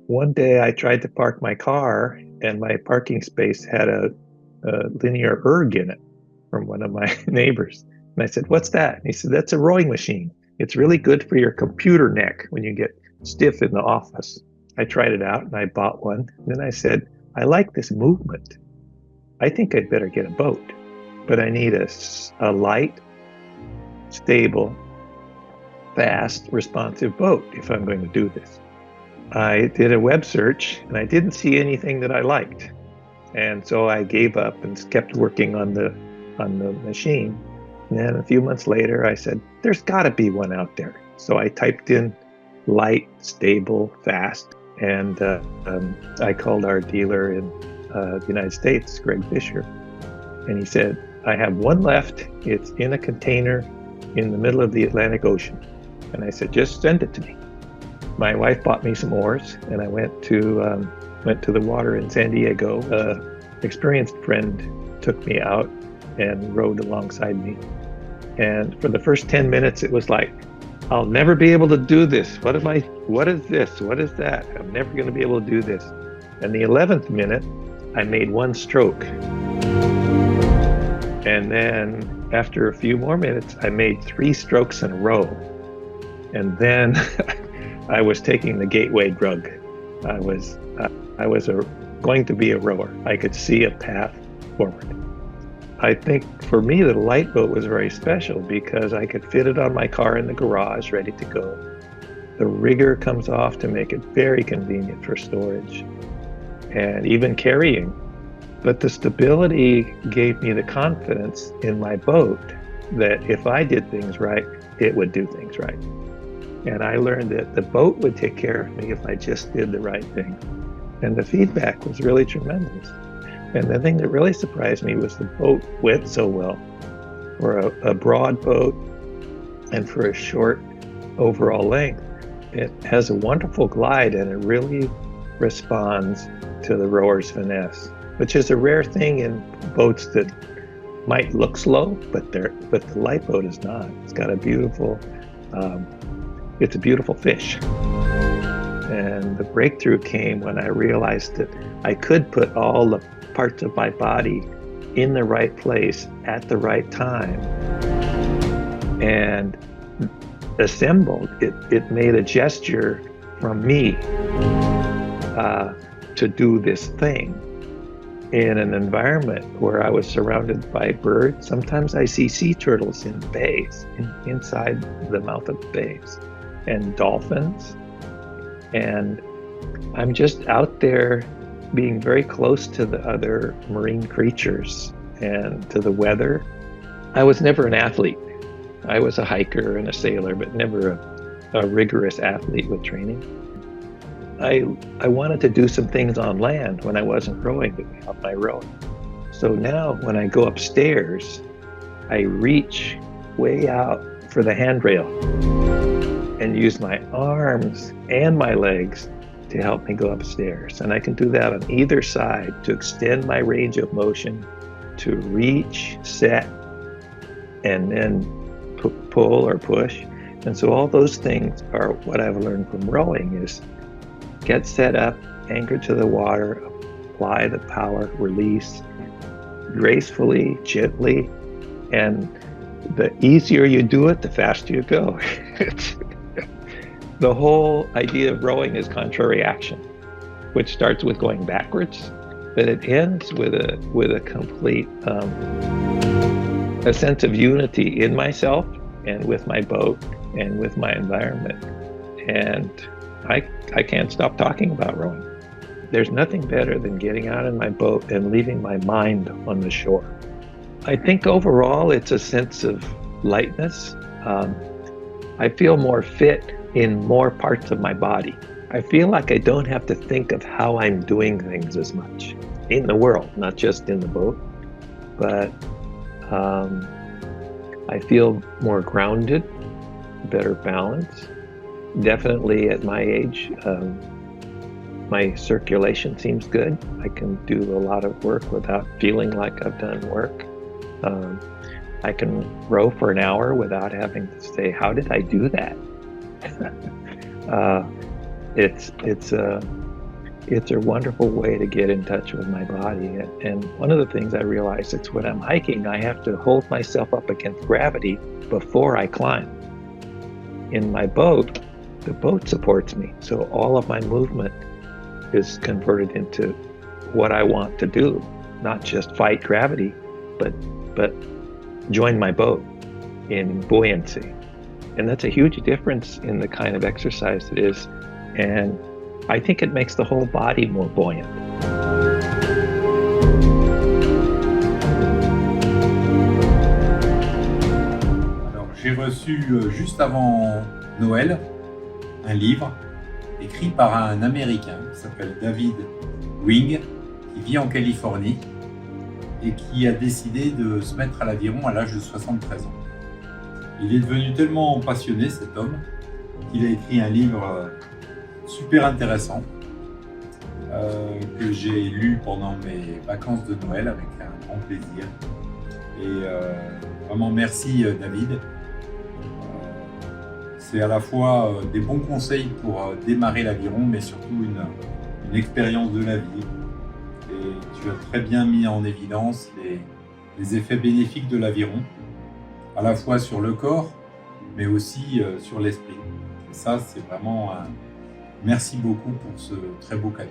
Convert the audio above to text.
One day I tried to park my car, and my parking space had a linear erg in it from one of my neighbors. And I said, "What's that?" And he said, "That's a rowing machine. It's really good for your computer neck when you get stiff in the office." I tried it out and I bought one. And then I said, "I like this movement. I think I'd better get a boat, but I need a light, stable, fast, responsive boat if I'm going to do this." I did a web search and I didn't see anything that I liked. And so I gave up and kept working on the machine. And then a few months later, I said, "There's got to be one out there." So I typed in light, stable, fast, and I called our dealer in the United States, Greg Fisher, and he said, "I have one left. It's in a container in the middle of the Atlantic Ocean." And I said, "Just send it to me." My wife bought me some oars, and I went to the water in San Diego. An experienced friend took me out and rowed alongside me. And for the first 10 minutes, it was like, I'll never be able to do this. What is this? What is that? I'm never going to be able to do this. And the 11th minute, I made one stroke. And then after a few more minutes, I made 3 strokes in a row. And then I was taking the gateway drug. I was going to be a rower. I could see a path forward. I think for me, the light boat was very special because I could fit it on my car in the garage, ready to go. The rigger comes off to make it very convenient for storage and even carrying. But the stability gave me the confidence in my boat that if I did things right, it would do things right. And I learned that the boat would take care of me if I just did the right thing. And the feedback was really tremendous. And the thing that really surprised me was the boat went so well. For a broad boat and for a short overall length, it has a wonderful glide and it really responds to the rower's finesse, which is a rare thing in boats that might look slow, but the light boat is not. It's got a beautiful, it's a beautiful fish. And the breakthrough came when I realized that I could put all the parts of my body in the right place at the right time and assembled. It made a gesture from me to do this thing in an environment where I was surrounded by birds. Sometimes I see sea turtles in bays, inside the mouth of bays, and dolphins. And I'm just out there being very close to the other marine creatures and to the weather. I was never an athlete. I was a hiker and a sailor, but never a rigorous athlete with training. I wanted to do some things on land when I wasn't rowing to help my rowing. So now when I go upstairs, I reach way out for the handrail and use my arms and my legs to help me go upstairs. And I can do that on either side to extend my range of motion, to reach, set, and then pull or push. And so all those things are what I've learned from rowing is get set up, anchor to the water, apply the power, release gracefully, gently, and the easier you do it, the faster you go. The whole idea of rowing is contrary action, which starts with going backwards, but it ends with a complete a sense of unity in myself and with my boat and with my environment. And I can't stop talking about rowing. There's nothing better than getting out in my boat and leaving my mind on the shore. I think overall it's a sense of lightness. I feel more fit in more parts of my body. I feel like I don't have to think of how I'm doing things as much in the world, not just in the boat, but I feel more grounded, better balance. Definitely at my age, my circulation seems good. I can do a lot of work without feeling like I've done work. I can row for an hour without having to say, how did I do that? it's a wonderful way to get in touch with my body. And one of the things I realized is when I'm hiking, I have to hold myself up against gravity before I climb. In my boat, the boat supports me. So all of my movement is converted into what I want to do, not just fight gravity, but join my boat in buoyancy. And that's a huge difference in the kind of exercise it is. And I think it makes the whole body more buoyant. Alors, j'ai reçu juste avant Noël un livre écrit par un Américain qui s'appelle David Wing, qui vit en Californie et qui a décidé de se mettre à l'aviron à l'âge de 73 ans. Il est devenu tellement passionné, cet homme, qu'il a écrit un livre super intéressant que j'ai lu pendant mes vacances de Noël avec un grand plaisir. Et vraiment merci David. C'est à la fois des bons conseils pour démarrer l'aviron, mais surtout une expérience de la vie. Et tu as très bien mis en évidence les effets bénéfiques de l'aviron, à la fois sur le corps, mais aussi sur l'esprit. Et ça, c'est vraiment un merci beaucoup pour ce très beau cadeau.